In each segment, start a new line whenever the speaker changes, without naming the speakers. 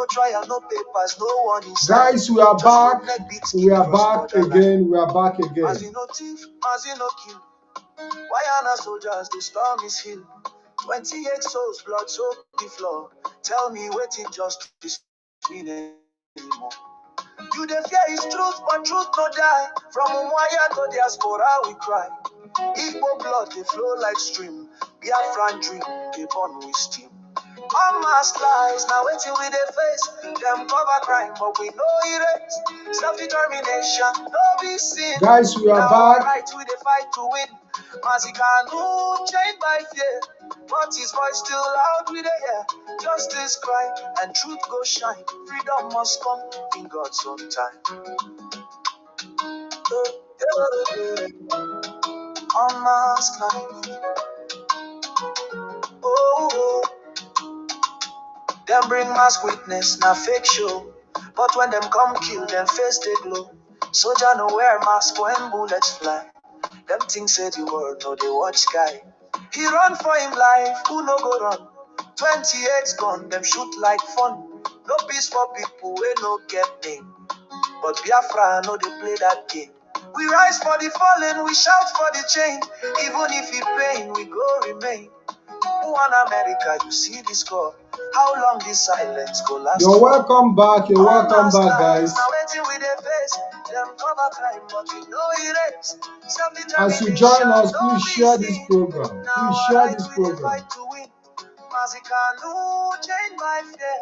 No trial, no papers, no one inside.
Guys, we are back. We are back again. We are back again.
As you no thief, as you no kill. Why are not soldiers? The storm is hill. 28 souls, blood soaked the floor. Tell me, waiting just this mean anymore. You the fear is truth, but truth no die. From Umwaya to diaspora, we cry. IPOB blood, they flow like stream. Biafran dream, they born with steam. All mass lies, now waiting with their face. Them cover crime, but we know erase. Self-determination, no be sin.
Guys, we are
now
back.
Right with the fight to win. Mazikanu chained by fear. But his voice still loud with the air. Justice cry and truth go shine. Freedom must come in God's own time. On mass life. Oh. Them bring mass witness, na fake show. But when them come kill, them face they glow. Soldier no wear mask when bullets fly. Them things say the world, no they watch sky. He run for him life, who no go run? 28 gun, them shoot like fun. No peace for people, we no get name. But Biafra, no they play that game. We rise for the fallen, we shout for the chain. Even if it pain, we go remain. Who want America, you see this score. How long this silence go last?
You're welcome back. You're welcome back, guys. As you join us, please share this program. Please share this program.
Chained by fear,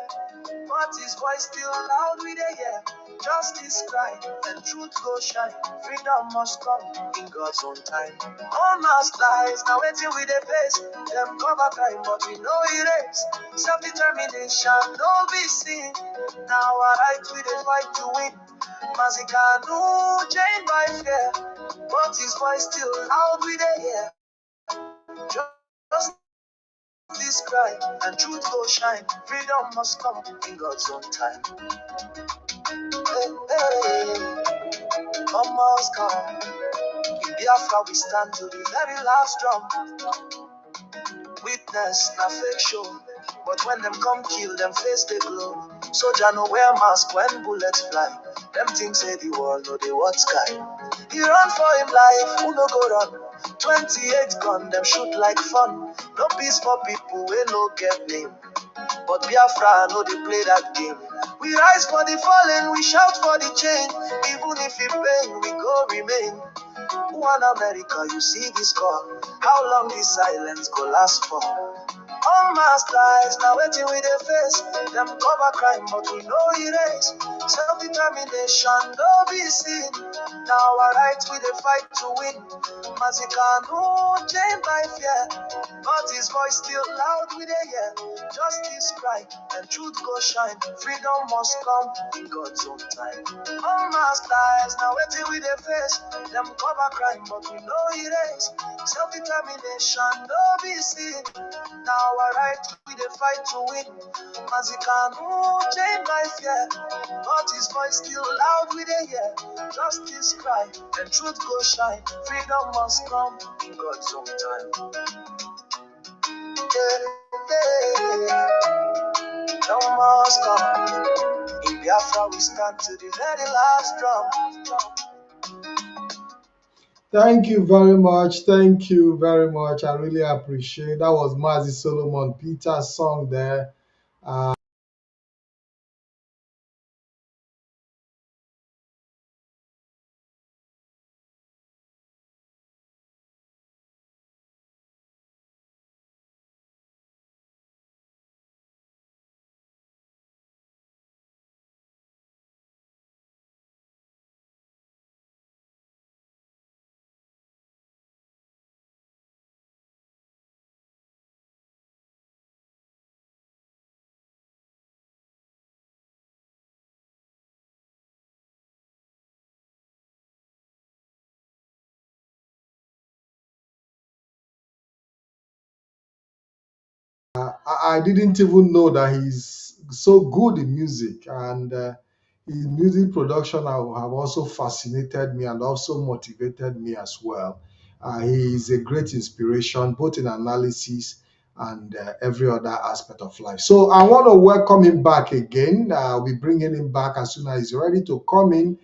but his voice still loud with a yeah. Justice cry and truth go shine. Freedom must come in God's own time. All mass lies now waiting with a face. Them cover crime, but we know it is. Self-determination, no be seen. Now I right with a fight to win. Mazikanu chained by fear, but his voice still loud with a yeah. This cry and truth will shine. Freedom must come in God's own time. Hey, hey, must come. In Biafra we stand to the very last drum. Witness, na fake show. But when them come kill, them face they glow. Soldier no wear mask when bullets fly. Them things say the world, no they watch sky. He run for him life, who no go run? 28 gun, them shoot like fun. No peace for people, we no get name. But Biafra, no they play that game. We rise for the fallen, we shout for the chain. Even if it pain, we go remain. Who want America, you see this call. How long this silence go last for? All mass lies, now waiting with a face. Them cover crime, but we know it is. Self-determination, no be seen. Now I right with a fight to win. Mazikanu chained by fear, but his voice still loud with a yeah. Justice cry and truth go shine. Freedom must come in God's own time. All mass lies, now waiting with a face. Them cover crime, but we know it is. Self-determination, no be seen. Now I right with a fight to win. Mazikanu chained by fear, but his voice still loud with a yeah. Justice cry and truth go shine. Freedom must come in God's own time. Freedom must come. In Biafra we stand to the very last drum.
Thank you very much. Thank you very much. I really appreciate. That was Mazi Solomon Peter's song there. I didn't even know that he's so good in music, and his music production have also fascinated me and also motivated me as well. He is a great inspiration, both in analysis and every other aspect of life. So I want to welcome him back again. We're bringing him back as soon as he's ready to come in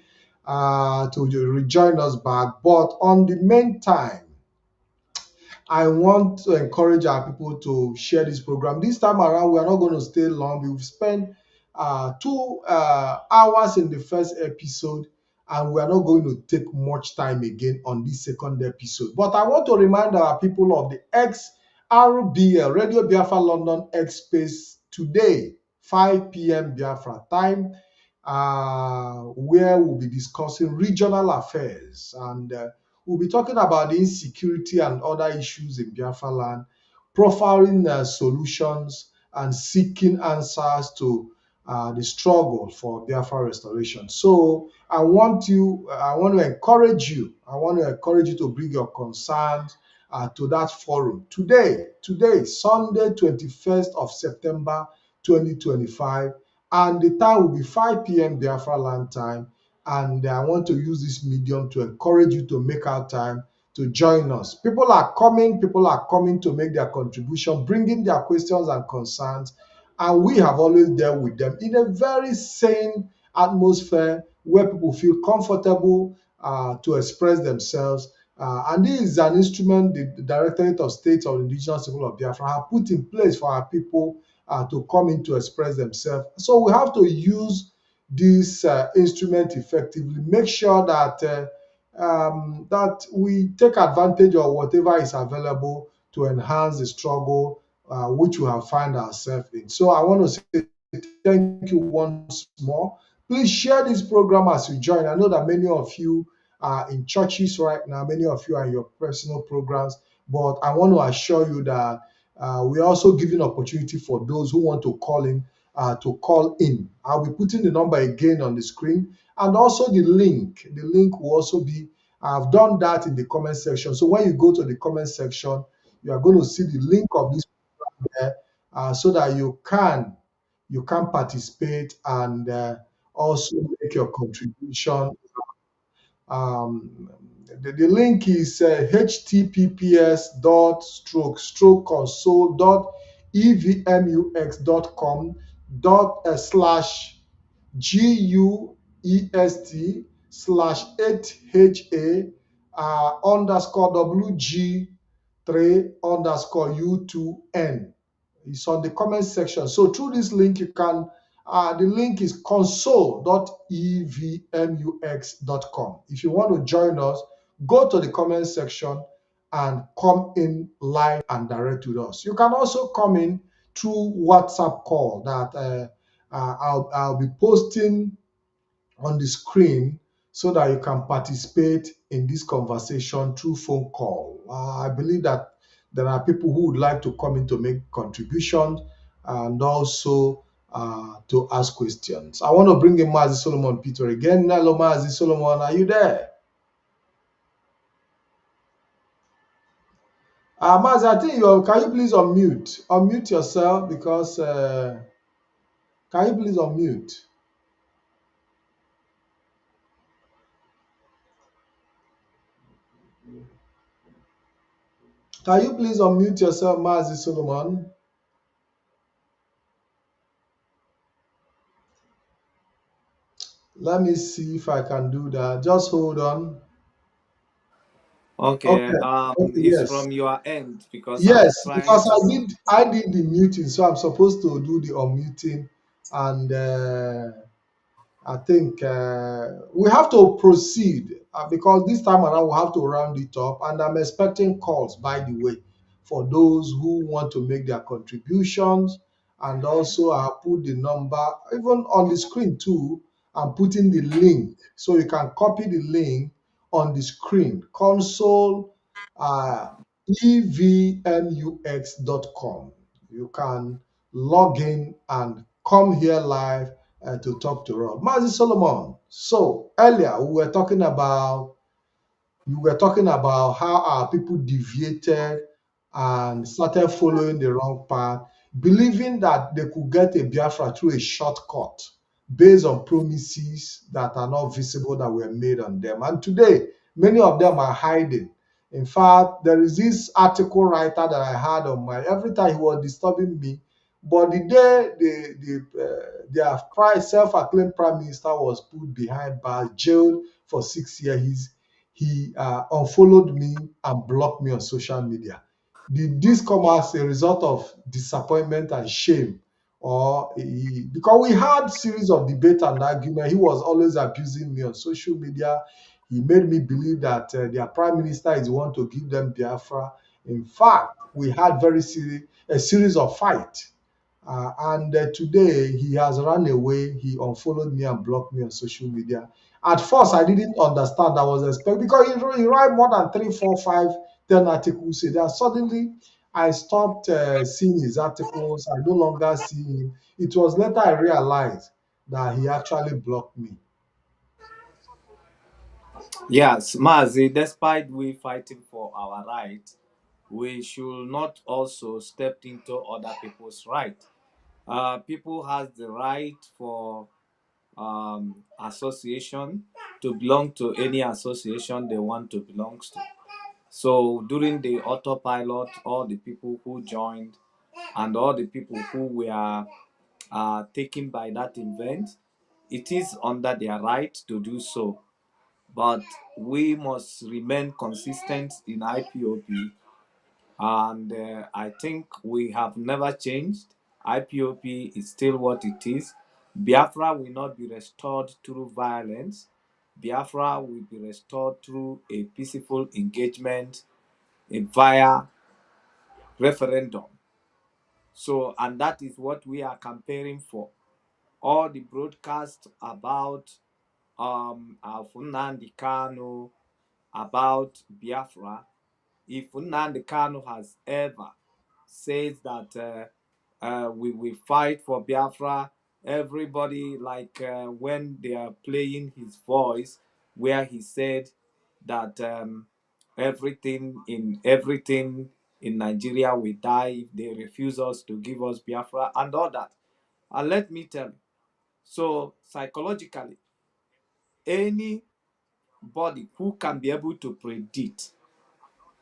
to rejoin us back. But on the meantime, I want to encourage our people to share this program. This time around, we are not going to stay long. We've spent 2 hours in the first episode, and we are not going to take much time again on this second episode. But I want to remind our people of the XRBL, Radio Biafra London X Space, today, 5 p.m. Biafra time, where we'll be discussing regional affairs, and we'll be talking about the insecurity and other issues in Biafra land, profiling solutions and seeking answers to the struggle for Biafra restoration. So I want to encourage you to bring your concerns to that forum today, Sunday, 21st of September, 2025, and the time will be 5 p.m. Biafra land time. And I want to use this medium to encourage you to make out time to join us. People are coming to make their contribution, bringing their questions and concerns, and we have always dealt with them in a very sane atmosphere where people feel comfortable to express themselves. And this is an instrument the Directorate of State of Indigenous People of Biafra have put in place for our people to come in to express themselves. So we have to use this instrument effectively. Make sure that we take advantage of whatever is available to enhance the struggle which we have found ourselves in. So I want to say thank you once more. Please share this program as you join. I know that many of you are in churches right now, many of you are in your personal programs, but I want to assure you that we're also giving opportunity for those who want to call in to call in. I'll be putting the number again on the screen, and also the link. The link will also be, I've done that in the comment section. So when you go to the comment section, you are going to see the link of this there, so that you can participate and also make your contribution. Um, the link is https dot stroke console dot evmux.com dot slash GUEST/8HA underscore WG3 underscore U2N. It's on the comment section. So through this link, you can, the link is console.evmux.com. If you want to join us, go to the comment section and come in live and direct with us. You can also come in through WhatsApp call that I'll be posting on the screen so that you can participate in this conversation through phone call. I believe that there are people who would like to come in to make contributions and also to ask questions. I want to bring in Mazi Solomon Peter again. Hello, Mazi Solomon, are you there? Mazi, I think can you please unmute yourself, because can you please unmute? Can you please unmute yourself, Mazi Solomon? Let me see if I can do that. Just hold on.
Okay,
Okay. Okay.
it's
Yes.
from your end because I'm
Yes.
trying
Because
to.
I did the muting, so I'm supposed to do the unmuting, and I think we have to proceed because this time around we have to round it up, and I'm expecting calls, by the way, for those who want to make their contributions. And also, I put the number even on the screen too. I'm putting the link, so you can copy the link on the screen. Console uh, evmux.com. You can log in and come here live to talk to Rob. Mazi Solomon. So earlier we were talking about how our people deviated and started following the wrong path, believing that they could get a Biafra through a shortcut based on promises that are not visible that were made on them. And today, many of them are hiding. In fact, there is this article writer that I had on my every time he was disturbing me. But the day their self-acclaimed prime minister was put behind bars, jailed for 6 years, he unfollowed me and blocked me on social media. Did this come as a result of disappointment and shame? Because we had series of debate and argument, he was always abusing me on social media. He made me believe that their prime minister is the one to give them Biafra. In fact, we had a series of fights. And today he has run away. He unfollowed me and blocked me on social media. At first, I didn't understand. I was expecting because he write more than 3, 4, 5, 10 articles a day. And suddenly, I stopped seeing his articles. I no longer see him. It was later I realized that he actually blocked me.
Yes, Mazi, despite we fighting for our right, we should not also step into other people's right. People has the right for association to belong to any association they want to belong to. So during the autopilot, all the people who joined and all the people who were taken by that event, it is under their right to do so. But we must remain consistent in IPOP, and I think we have never changed. IPOP is still what it is. Biafra will not be restored through violence. Biafra will be restored through a peaceful engagement via referendum. So, and that is what we are campaigning for. All the broadcasts about Nnamdi Kanu, about Biafra, if Nnamdi Kanu has ever says that we will fight for Biafra, everybody like when they are playing his voice, where he said that everything in Nigeria will die if they refuse us to give us Biafra and all that. And let me tell you, so psychologically, anybody who can be able to predict,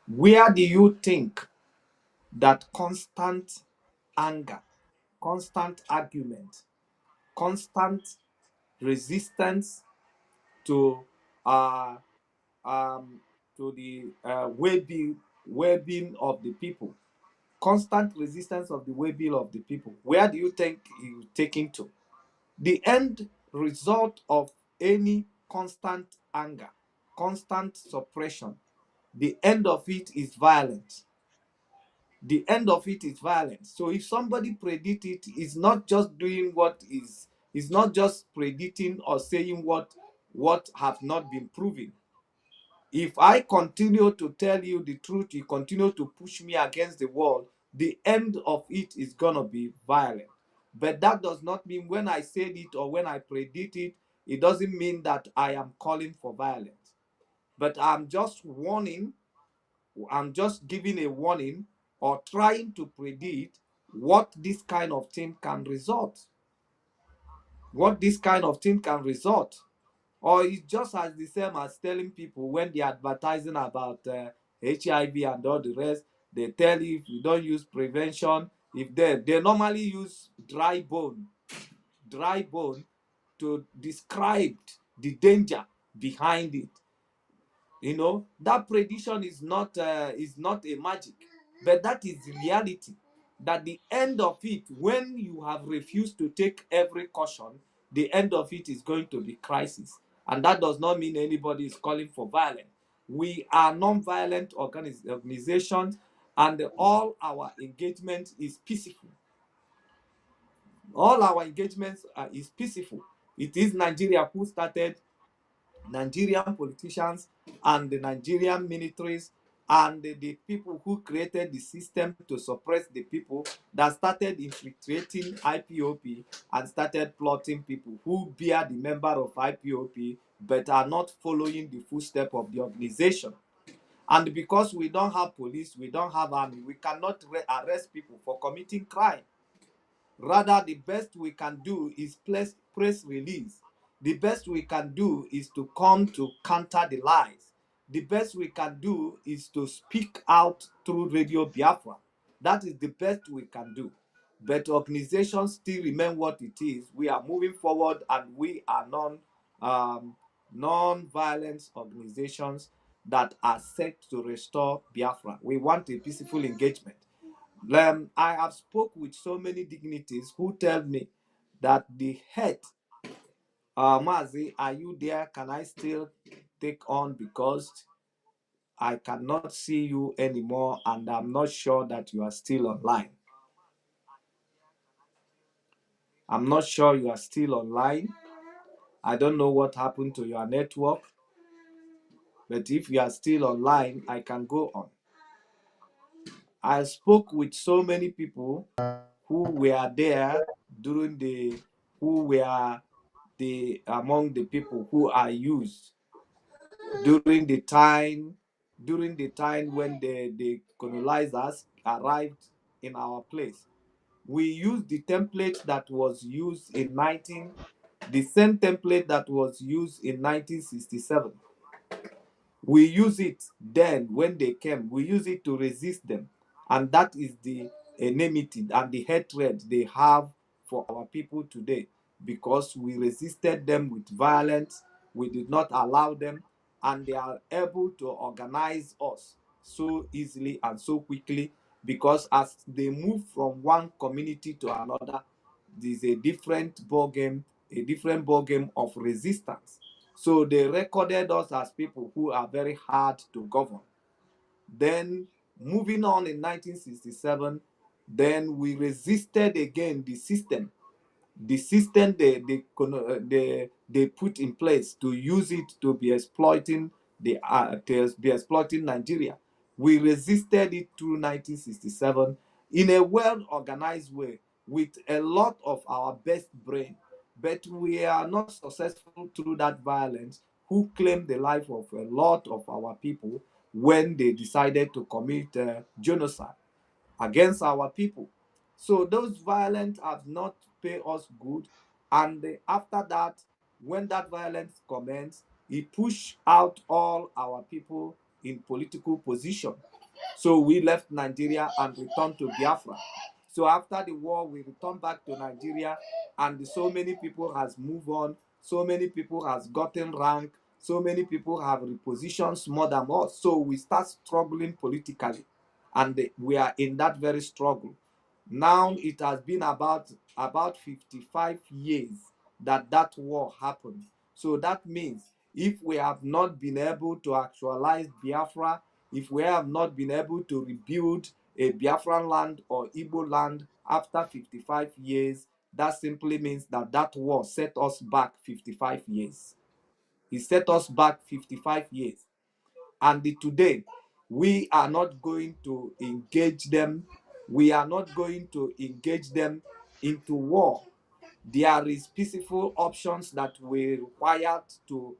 where do you think that constant anger, constant argument, constant resistance to uh, the well-being of the people, constant resistance of the well-being of the people, where do you think you taking to? The end result of any constant anger, constant suppression, the end of it is violence. The end of it is violence. So if somebody predict it, is not just doing what is not just predicting or saying what have not been proven. If I continue to tell you the truth, you continue to push me against the wall, the end of it is gonna be violent. But that does not mean when I said it or when I predict it, it doesn't mean that I am calling for violence. But I'm just giving a warning or trying to predict what this kind of thing can result. What this kind of thing can result. Or it's just as the same as telling people when they're advertising about HIV and all the rest, they tell you if you don't use prevention, if they normally use dry bone to describe the danger behind it. That prediction is not a magic, but that is the reality. That the end of it, when you have refused to take every caution, the end of it is going to be crisis. And that does not mean anybody is calling for violence. We are non-violent organizations, and all our engagement is peaceful. All our engagements is peaceful. It is Nigeria who started, Nigerian politicians and the Nigerian militaries and the people who created the system to suppress the people, that started infiltrating IPOP and started plotting people who bear the member of IPOP but are not following the footsteps of the organization. And because we don't have police, we don't have army, we cannot arrest people for committing crime. Rather, the best we can do is press release. The best we can do is to come to counter the lies.
the best we can do is to speak out through Radio Biafra. That is the best we can do. But organizations still remain what it is. We are moving forward, and we are non-violence organizations that are set to restore Biafra. We want a peaceful engagement. I have spoke with so many dignitaries who tell me that the head, Mazi, are you there? Can I still take on, because I cannot see you anymore, and I'm not sure that you are still online. I'm not sure you are still online. I don't know what happened to your network, but if you are still online, I can go on. I spoke with so many people who were there during who were among the people who are used during the time when the colonizers arrived in our place. We used the template that was used in the same template that was used in 1967. We use it then when they came. We use it to resist them. And that is the enmity and the hatred they have for our people today, because we resisted them with violence. We did not allow them, and they are able to organize us so easily and so quickly, because as they move from one community to another, there's a different ball game, of resistance. So they recorded us as people who are very hard to govern. Then, moving on in 1967, then we resisted again the system they put in place to use it to be exploiting Nigeria. We resisted it through 1967 in a well organized way with a lot of our best brain, but we are not successful through that violence, who claimed the life of a lot of our people when they decided to commit genocide against our people. So those violence have not paid us good. And after that, when that violence commenced, it pushed out all our people in political position. So we left Nigeria and returned to Biafra. So after the war, we returned back to Nigeria, and so many people has moved on. So many people has gotten rank. So many people have repositions more than us. So we start struggling politically, and we are in that very struggle. Now it has been about 55 years that war happened. So that means if we have not been able to actualize Biafra, if we have not been able to rebuild a Biafran land or Igbo land after 55 years, that simply means that war set us back 55 years. It set us back 55 years. And today, we are not going to engage them. We are not going to engage them into war. There is peaceful options that we require to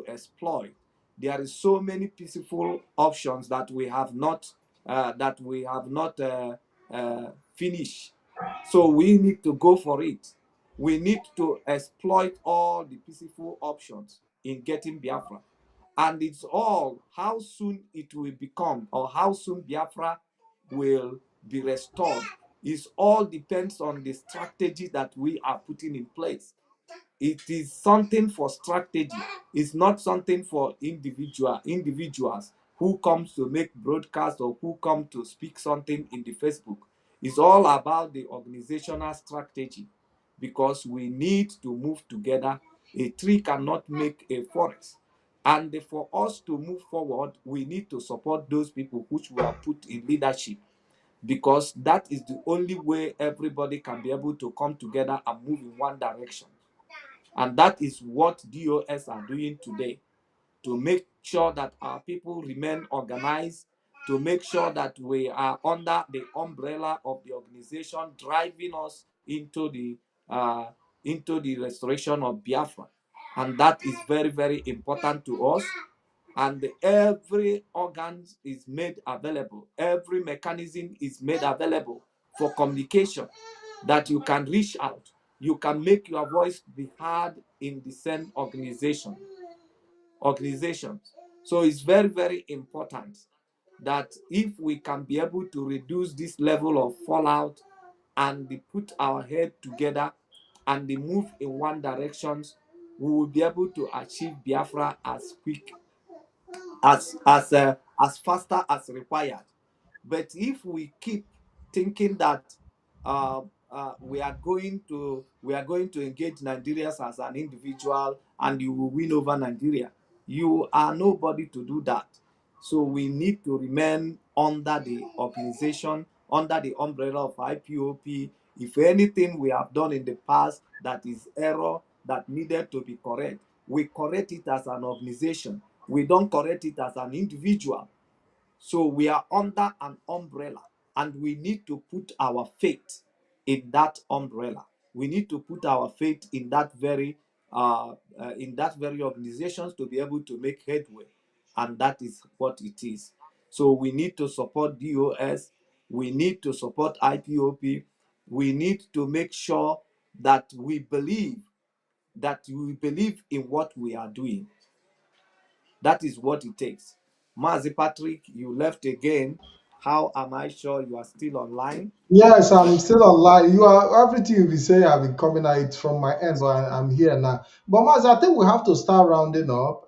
exploit. There is so many peaceful options that we have not finished. So we need to go for it. We need to exploit all the peaceful options in getting Biafra. And it's all how soon it will become, or how soon Biafra will be restored, is all depends on the strategy that we are putting in place. It is something for strategy. It's not something for individuals who comes to make broadcast or who come to speak something in the Facebook. It's all about the organizational strategy, because we need to move together. A tree cannot make a forest. And for us to move forward, we need to support those people which were put in leadership, because that is the only way everybody can be able to come together and move in one direction. And that is what DOS are doing today, to make sure that our people remain organized, to make sure that we are under the umbrella of the organization driving us into the restoration of Biafra. And that is very, very important to us. And every organ is made available, every mechanism is made available for communication, that you can reach out, you can make your voice be heard in the same organization. organizations. So it's very, very important that if we can be able to reduce this level of fallout and put our head together and move in one direction, we will be able to achieve Biafra as quick as faster as required. But if we keep thinking that we are going to engage Nigerians as an individual and you will win over Nigeria, you are nobody to do that. So we need to remain under the organization, under the umbrella of IPOP. If anything we have done in the past that is error that needed to be correct, we correct it as an organization. We don't correct it as an individual. So we are under an umbrella and we need to put our faith in that umbrella. We need to put our faith in that very organizations to be able to make headway, and that is what it is. So we need to support DOS, we need to support IPOP, we need to make sure that we believe in what we are doing. That is what it takes. Mazi Patrick, you left again. How am I sure you are still online?
Yes, I'm still online. You are everything you be saying. I've been coming at it from my end, but I'm here now. But Maz, I think we have to start rounding up.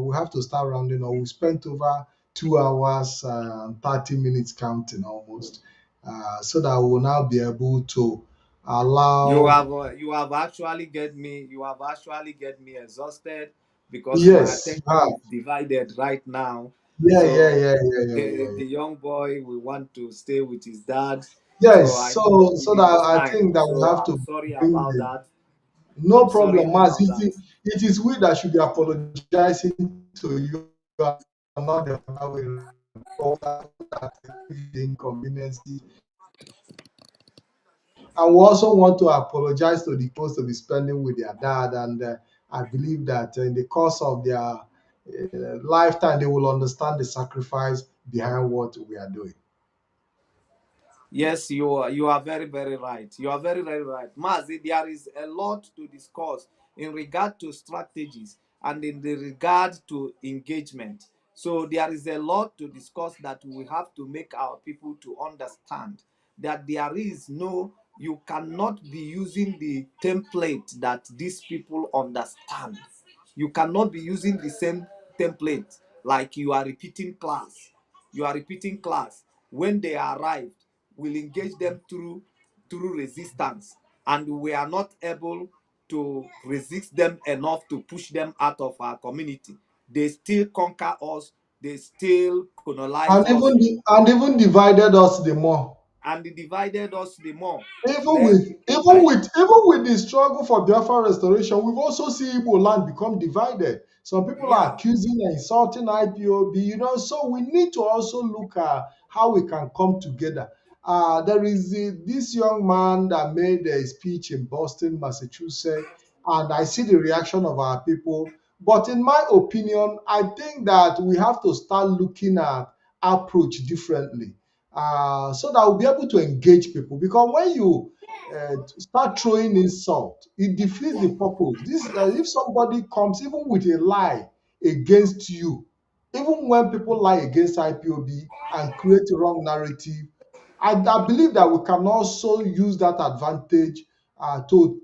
We have to start rounding up. We spent over 2 hours and 30 minutes counting almost, so that we will now be able to allow.
You have actually get me exhausted because my
Yes,
attention is divided right now.
yeah, yeah,
So
yeah, yeah, yeah, yeah,
the
yeah.
young boy will want to stay with his dad. So
Yes,
I need to
so
give
that
him his
I
time.
think that we
So
have
I'm
to
sorry
bring
about
the.
that.
No
I'm sorry
problem, Maz.
about that.
It is we that should be apologizing to you and not the other way around. Because that give you inconveniences. And we also want to apologize to the post to be spending with their dad. And I believe that in the course of their lifetime, they will understand the sacrifice behind what we are doing.
Yes, you are very, very right. You are very, very right. Mazi, there is a lot to discuss in regard to strategies and in the regard to engagement. So there is a lot to discuss that we have to make our people to understand that there is no, you cannot be using the template that these people understand. You cannot be using the same template like you are repeating class. You are repeating class. When they arrived, we'll engage them through resistance, and we are not able to resist them enough to push them out of our community. They still conquer us, they still colonize us,
And even divided us the more.
and they divided us the more.
Even
Then
with even
I
with even with the struggle for Biafra restoration, we've also seen Igbo land become divided. Some people are
yeah.
accusing and insulting IPOB, so we need to also look at how we can come together. There is this young man that made a speech in Boston, Massachusetts, and I see the reaction of our people. But in my opinion, I think that we have to start looking at approach differently, so that we'll be able to engage people. Because when you start throwing insult, it defeats the purpose. This if somebody comes even with a lie against you, even when people lie against IPOB and create a wrong narrative, I believe that we can also use that advantage to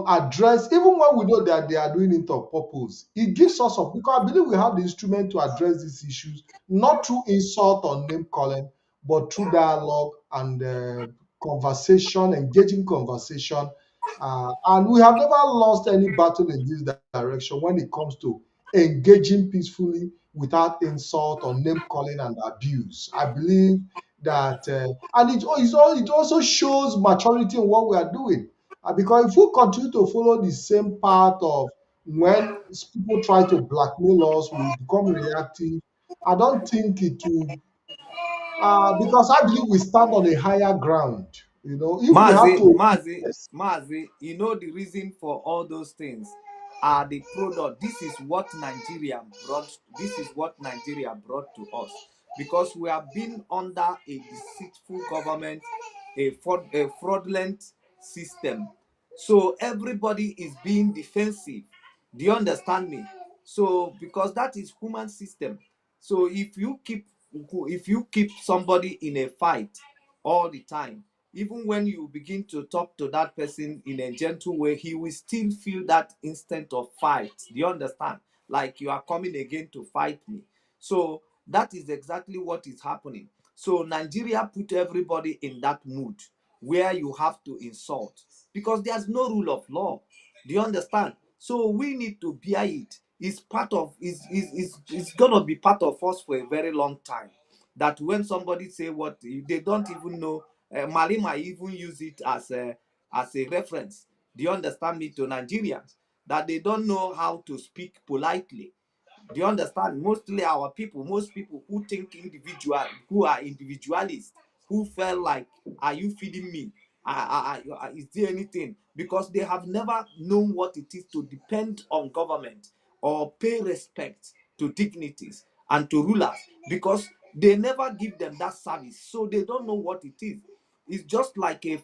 address, even when we know that they are doing it on purpose. It gives us up because I believe we have the instrument to address these issues, not through insult or name calling, but through dialogue and conversation, engaging conversation. And we have never lost any battle in this direction when it comes to engaging peacefully without insult or name calling and abuse. I believe that, and it also shows maturity in what we are doing. Because if we continue to follow the same path of when people try to blackmail us, we become reactive. I don't think it will, because I believe we stand on a higher ground. If we have
Mazi,
to,
Mazi,
yes,
Mazi, you know the reason for all those things are the product. This is what Nigeria brought. This is what Nigeria brought to us because we have been under a deceitful government, a fraudulent system. So everybody is being defensive. Do you understand me? So because that is human system. So if you keep somebody in a fight all the time, even when you begin to talk to that person in a gentle way, he will still feel that instant of fight. Do you understand? Like you are coming again to fight me. So that is exactly what is happening. So Nigeria put everybody in that mood where you have to insult because there's no rule of law. Do you understand? So we need to bear it. It's part of is gonna be part of us for a very long time. That when somebody say what they don't even know, Malima even use it as a reference. Do you understand me, to Nigerians that they don't know how to speak politely. Do you understand? Mostly our people, most people who think individual, who are individualists, who felt like, are you feeding me? Is there anything? Because they have never known what it is to depend on government or pay respect to dignities and to rulers, because they never give them that service. So they don't know what it is. It's just like a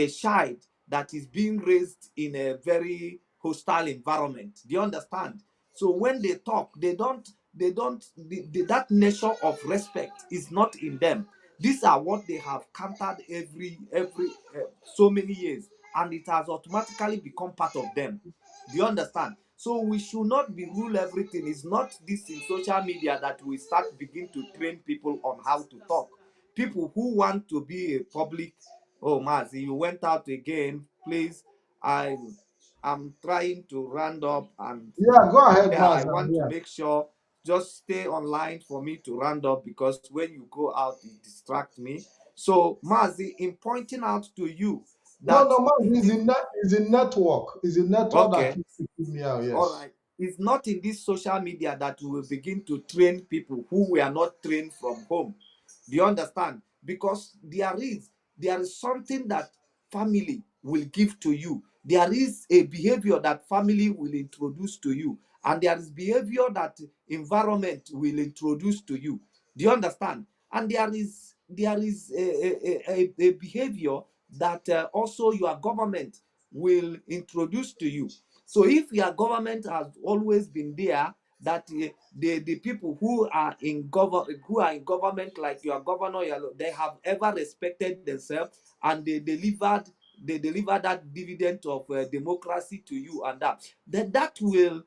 child that is being raised in a very hostile environment. Do you understand? So when they talk, that nature of respect is not in them. These are what they have counted every so many years, and it has automatically become part of them. Do you understand? So we should not be rule everything. It's not this in social media that we start begin to train people on how to talk. People who want to be a public, oh Mazi, you went out again. Please, I am trying to round up, and
Yeah, go ahead,
yeah, I
Maz. I'm
want to
here.
make sure just stay online for me to round up, because when you go out, it distract me. So Mazi, in pointing out to you
No,
that
no, Maz,
it is
is in network. Is in network that
okay.
keeps keeping me out.
All
Yes.
right. It's not in this social media that we will begin to train people who were not trained from home. Do you understand? Because there is something that family will give to you. There is a behavior that family will introduce to you, and there is behavior that environment will introduce to you. Do you understand? And there is a behavior that also your government will introduce to you. So if your government has always been there, that the people who are in government, like your governor, they have ever respected themselves, and they deliver that dividend of democracy to you, and then that will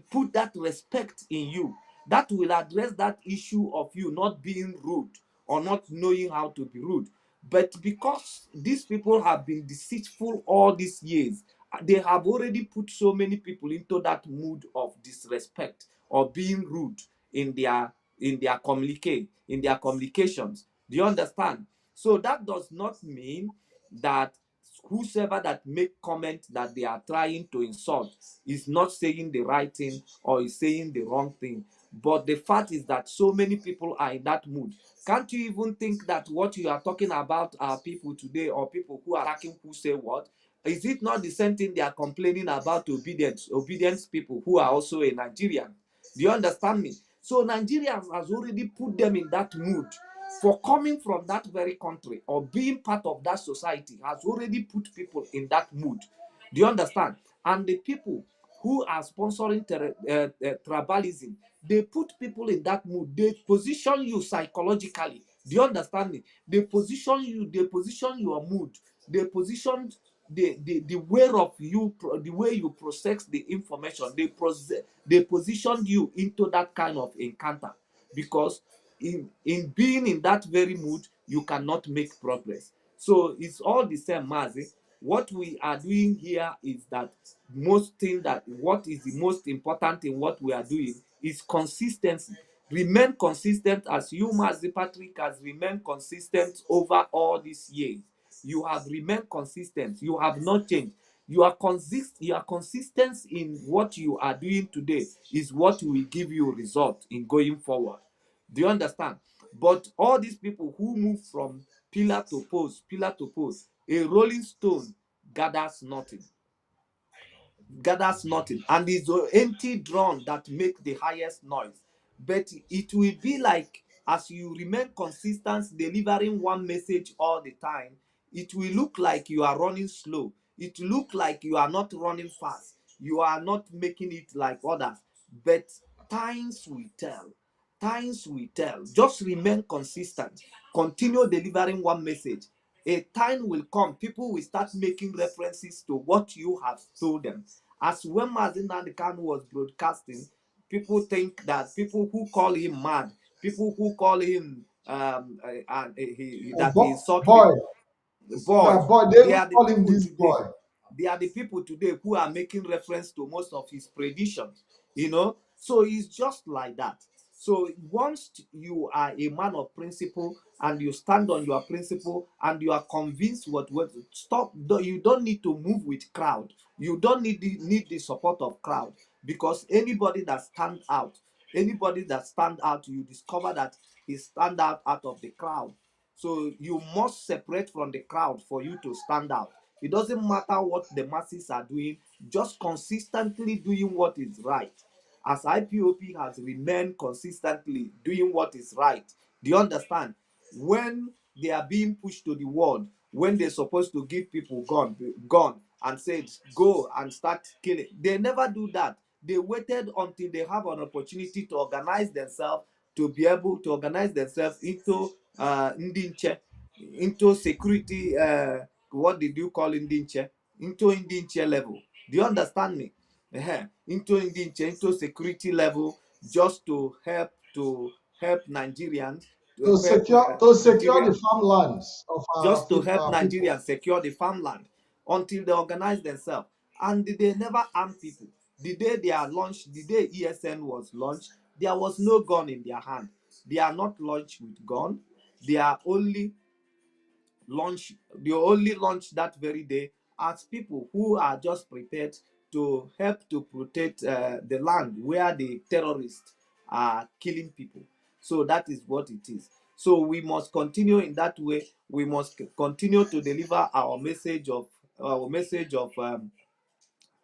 put that respect in you. That will address that issue of you not being rude or not knowing how to be rude. But because these people have been deceitful all these years, they have already put so many people into that mood of disrespect or being rude in their communications. Do you understand? So that does not mean that whosoever that make comment that they are trying to insult is not saying the right thing or is saying the wrong thing. But the fact is that so many people are in that mood. Can't you even think that what you are talking about are people today, or people who are attacking who say what? Is it not the same thing they are complaining about obedience people who are also a Nigerian? Do you understand me? So Nigerians has already put them in that mood. For coming from that very country or being part of that society has already put people in that mood. Do you understand? And the people who are sponsoring tribalism, they put people in that mood. They position you psychologically. Do you understand me? They position your mood. They position the way of you, the way you process the information. They position you into that kind of encounter, because in being in that very mood, you cannot make progress. So it's all the same, Mazi. What we are doing here is that what is the most important in what we are doing is consistency. Remain consistent, as you, Mazi Patrick, has remained consistent over all these years. You have remained consistent. You have not changed. You are consistent in what you are doing today is what will give you result in going forward. Do you understand? But all these people who move from pillar to post, a rolling stone gathers nothing, and it's the empty drum that make the highest noise. But it will be like, as you remain consistent delivering one message all the time, it will look like you are running slow. It will look like you are not running fast. You are not making it like others. But times will tell. Times will tell. Just remain consistent. Continue delivering one message. A time will come, people will start making references to what you have told them. As when Mazin Khan was broadcasting, people think that people who call him mad, people who call him that he insult
Boy,
people, boy,
yeah, boy, they
they
even
are the
call him
people
this
today.
boy.
They are the people today who are making reference to most of his predictions, you know. So it's just like that. So once you are a man of principle and you stand on your principle and you are convinced what stop, you don't need to move with crowd. You don't need the support of crowd, because anybody that stand out, you discover that he stand out of the crowd. So you must separate from the crowd for you to stand out. It doesn't matter what the masses are doing, just consistently doing what is right. As IPOP has remained consistently doing what is right. Do you understand? When they are being pushed to the wall, when they're supposed to give people gun and said, go and start killing, they never do that. They waited until they have an opportunity to organize themselves, to be able to organize themselves into Ndinche, into security, what did you call Ndinche? Into Ndinche level. Do you understand me? Into Ndinche, into security level, just to help Nigerians, to help
To secure
Nigeria,
the farmlands of
just to help
our people.
Nigerians secure the farmland until they organize themselves. And they never arm people. The day they are launched, the day ESN was launched, there was no gun in their hand. They are not launched with gun. They are only launch they only launch that very day as people who are just prepared to help to protect the land where the terrorists are killing people. So that is what it is. So we must continue in that way. We must continue to deliver our message of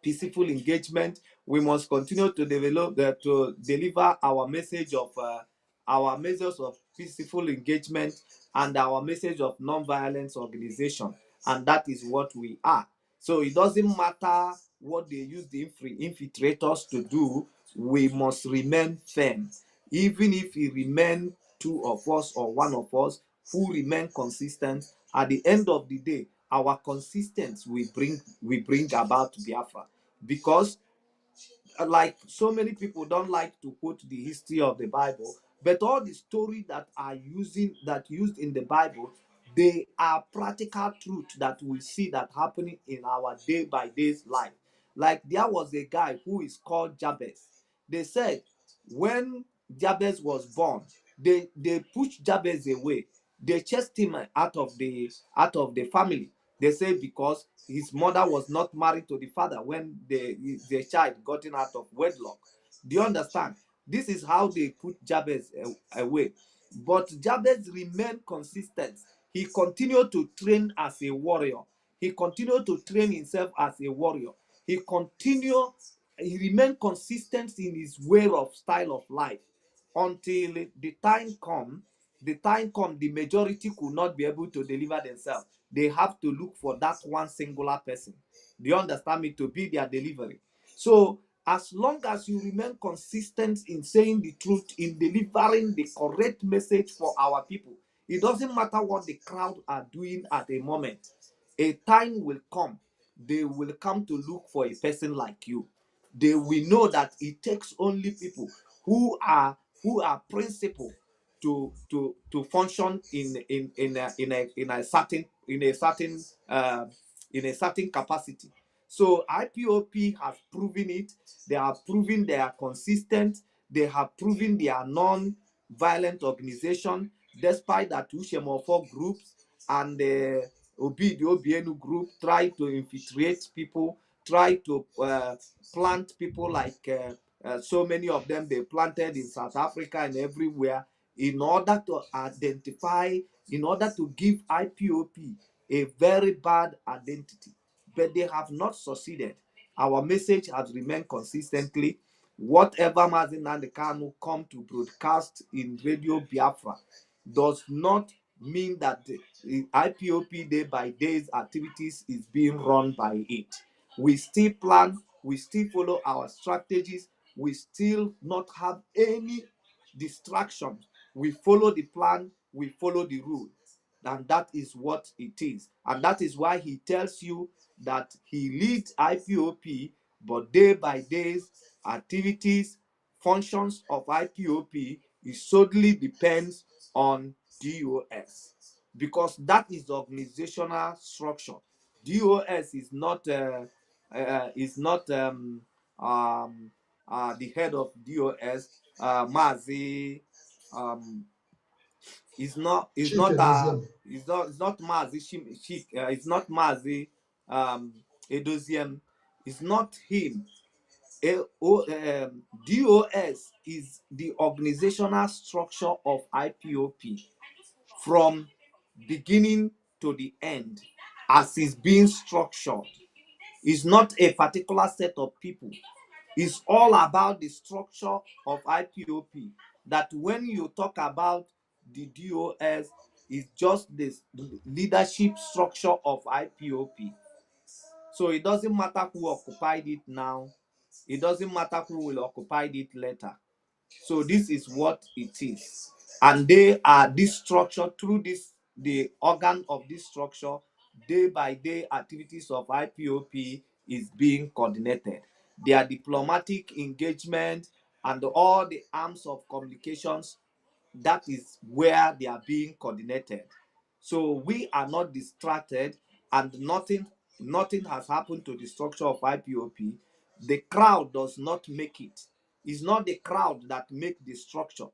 peaceful engagement. We must continue to develop to deliver our messages of peaceful engagement and our message of non-violence organization, and that is what we are. So it doesn't matter what they use the infiltrators to do. We must remain firm, even if it remain two of us or one of us who remain consistent. At the end of the day, our consistency will bring about Biafra, because like so many people don't like to quote the history of the Bible, but all the stories that used in the Bible, they are practical truth that we see that happening in our day by day life. Like there was a guy who is called Jabez. They said when Jabez was born, they pushed Jabez away. They chased him out of the family. They say because his mother was not married to the father when the child gotten out of wedlock. Do you understand? This is how they put Jabez away. But Jabez remained consistent. He continued to train as a warrior. He continued to train himself as a warrior. He continued, he remained consistent in his way of style of life until the time come, the majority could not be able to deliver themselves. They have to look for that one singular person. Do you understand me? To be their delivery. So as long as you remain consistent in saying the truth, in delivering the correct message for our people, it doesn't matter what the crowd are doing at a moment. A time will come, they will come to look for a person like you. They will know that it takes only people who are principled to function in a certain capacity. So IPOP has proven it. They have proven they are consistent. They have proven they are non-violent organization, despite that Ushemofo groups and the Obienu group try to infiltrate people, try to plant people like so many of them they planted in South Africa and everywhere, in order to identify, in order to give IPOP a very bad identity. But they have not succeeded. Our message has remained consistently. Whatever Mazi Nnamdi Kanu come to broadcast in Radio Biafra does not mean that the IPOP day by day's activities is being run by it. We still plan we still follow our strategies, we still not have any distraction. We follow the plan, we follow the rule, and that is what it is. And that is why he tells you that he leads IPOP, but day by days, activities, functions of IPOP, it solely depends on DOS, because that is the organizational structure. DOS is not the head of DOS. Mazi um,
Chike Doziem.
is not Mazi it's not Mazi um, Edoziem. It's not him. DOS is the organizational structure of IPOP from beginning to the end, as is being structured. It's not a particular set of people. It's all about the structure of IPOP. That when you talk about the DOS, it's just the leadership structure of IPOP. So it doesn't matter who occupied it now. It doesn't matter who will occupy it later. So this is what it is. And they are this structure through this, the organ of this structure, day by day activities of IPOP is being coordinated. Their diplomatic engagement and all the arms of communications, that is where they are being coordinated. So we are not distracted, and nothing has happened to the structure of IPOP. The crowd does not make it. It's not the crowd that make the structure.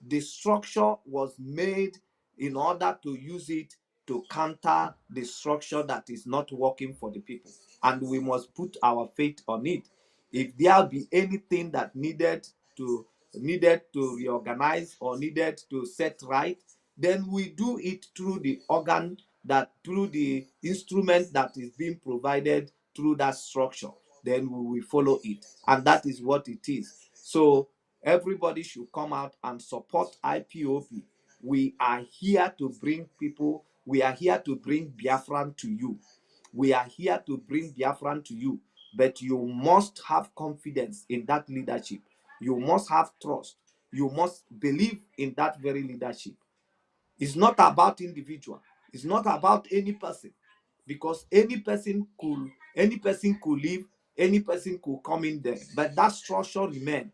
The structure was made in order to use it to counter the structure that is not working for the people. And we must put our faith on it. If there be anything that needed to reorganize or needed to set right, then we do it through the organ, that through the instrument that is being provided through that structure. Then we will follow it, and that is what it is. So everybody should come out and support IPOB. We are here to bring people, we are here to bring Biafran to you. We are here to bring Biafran to you, but you must have confidence in that leadership. You must have trust. You must believe in that very leadership. It's not about individual. It's not about any person, because any person could leave, any person could come in there, but that structure remain.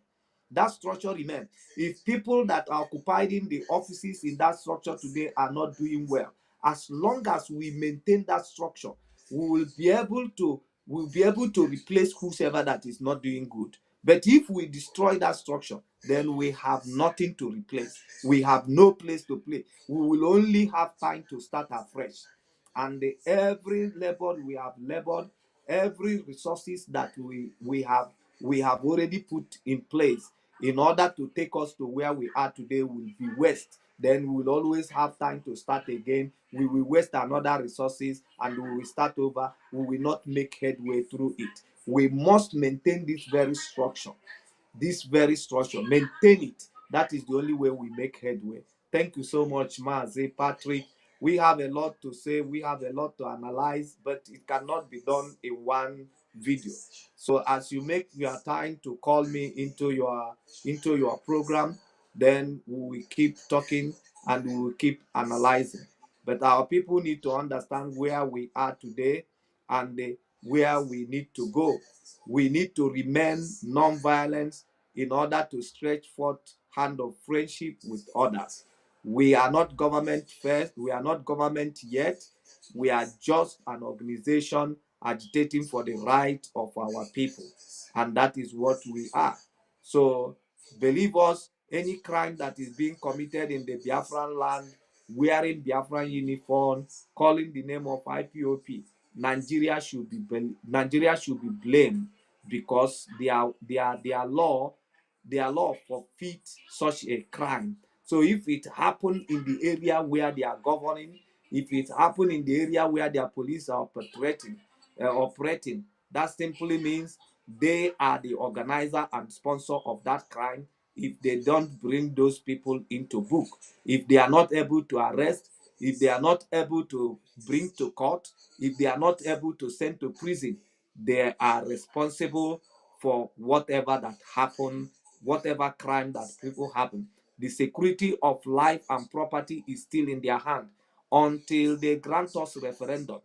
That structure remain. If people that are occupying the offices in that structure today are not doing well, as long as we maintain that structure, we will be able to replace whoever that is not doing good. But if we destroy that structure, then we have nothing to replace. We have no place to play. We will only have time to start afresh. And every labor we have labored, every resources that we have already put in place in order to take us to where we are today will be waste. Then we will always have time to start again. We will waste another resources and we will start over. We will not make headway through it. We must maintain this very structure. This very structure, maintain it. That is the only way we make headway. Thank you so much, Mazi Patrick. We have a lot to say, we have a lot to analyze, but it cannot be done in one video. So as you make your time to call me into your program, then we will keep talking and we will keep analyzing. But our people need to understand where we are today and where we need to go. We need to remain non-violent in order to stretch forth hand of friendship with others. We are not government first. We are not government yet. We are just an organization agitating for the right of our people. And that is what we are. So believe us, any crime that is being committed in the Biafran land, wearing Biafran uniform, calling the name of IPOP, Nigeria should be blamed, because their law forfeit such a crime. So if it happened in the area where they are governing, if it happened in the area where their police are operating, that simply means they are the organizer and sponsor of that crime. If they don't bring those people into book, if they are not able to arrest, if they are not able to bring to court, if they are not able to send to prison, they are responsible for whatever that happened, whatever crime that people happen. The security of life and property is still in their hand until they grant us referendum.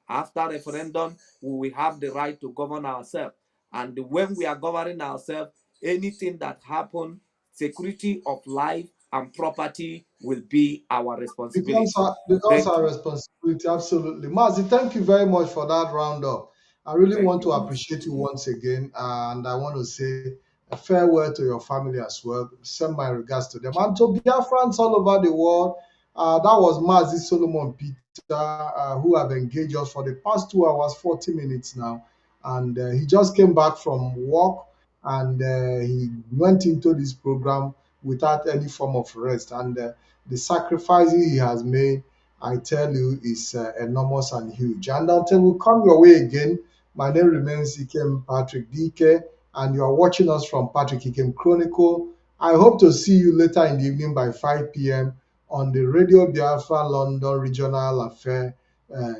After referendum, we will have the right to govern ourselves. And when we are governing ourselves, anything that happen, security of life and property will be our responsibility.
Becomes
Thank
our
you.
responsibility. Absolutely. Mazi, thank you very much for that roundup. I really
Thank
want
you,
to
Master.
appreciate you once again, and I want to say a farewell to your family as well. Send my regards to them and to Biafrans all over the world. That was Mazi Solomon Peter, who have engaged us for the past 2 hours, 40 minutes now. And he just came back from work, and he went into this program without any form of rest. And the sacrifices he has made, I tell you, is enormous and huge. And until we come your way again, my name remains Ikem Patrick DK, and you are watching us from Patrick Ikem Chronicle. I hope to see you later in the evening by 5 p.m. on the Radio Biafra London Regional Affair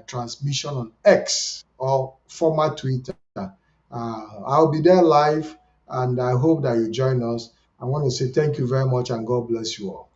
transmission on X, or former Twitter. I'll be there live, and I hope that you join us. I want to say thank you very much, and God bless you all.